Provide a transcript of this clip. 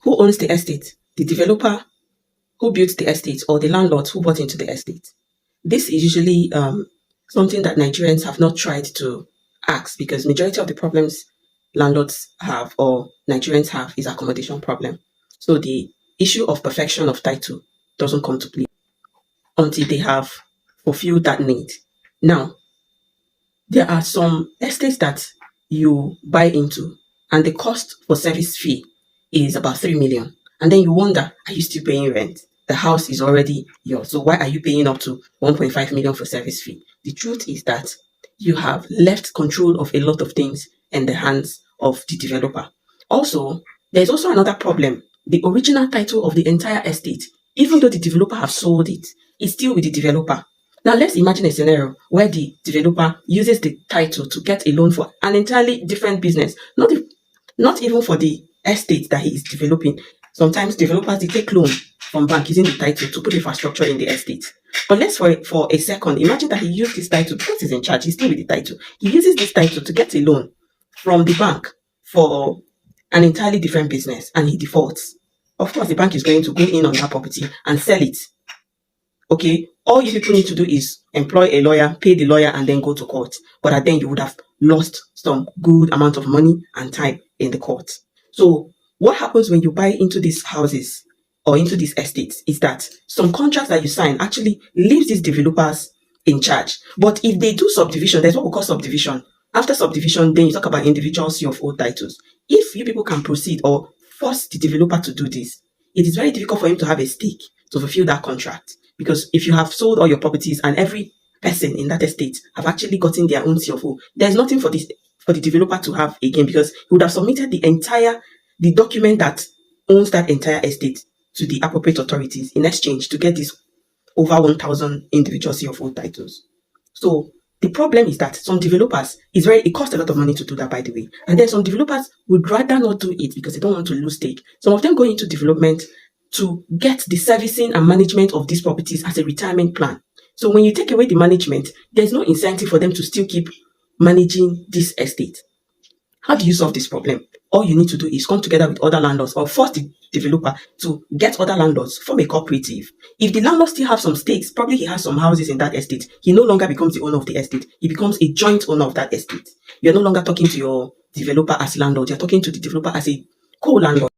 Who owns the estate? The developer who built the estate or the landlord who bought into the estate? This is usually something that Nigerians have not tried to ask, because majority of the problems landlords have or Nigerians have is accommodation problem. So the issue of perfection of title doesn't come to play until they have fulfilled that need. Now, there are some estates that you buy into and the cost for service fee is about 3 million. And then you wonder, are you still paying rent? The house is already yours. So why are you paying up to 1.5 million for service fee? The truth is that you have left control of a lot of things in the hands of the developer. Also, there's also another problem. The original title of the entire estate, even though the developer have sold it, is still with the developer. Now let's imagine a scenario where the developer uses the title to get a loan for an entirely different business, not even for the estate that he is developing. Sometimes developers, they take loan from bank using the title to put infrastructure in the estate. But let's for a second imagine that he used this title because he's in charge, he's still with the title. He uses this title to get a loan from the bank for an entirely different business and he defaults. Of course, the bank is going to go in on that property and sell it. Okay, all you people need to do is employ a lawyer, pay the lawyer, and then go to court. But then you would have lost some good amount of money and time in the court. So what happens when you buy into these houses or into these estates is that some contracts that you sign actually leaves these developers in charge. But if they do subdivision, there's what we call subdivision. After subdivision, then you talk about individual CFO titles. If you people can proceed or force the developer to do this, it is very difficult for him to have a stake to fulfill that contract. Because if you have sold all your properties and every person in that estate have actually gotten their own CFO, there's nothing for the developer to have again, because he would have submitted the document that owns that entire estate to the appropriate authorities in exchange to get these over 1,000 individual CFO titles. So the problem is that some developers, it costs a lot of money to do that, by the way. And then some developers would rather not do it because they don't want to lose stake. Some of them go into development to get the servicing and management of these properties as a retirement plan. So when you take away the management, there's no incentive for them to still keep managing this estate. How do you solve this problem? All you need to do is come together with other landlords or force the developer to get other landlords, form a cooperative. If the landlord still have some stakes, probably he has some houses in that estate, he no longer becomes the owner of the estate. He becomes a joint owner of that estate. You're no longer talking to your developer as landlord. You're talking to the developer as a co-landlord.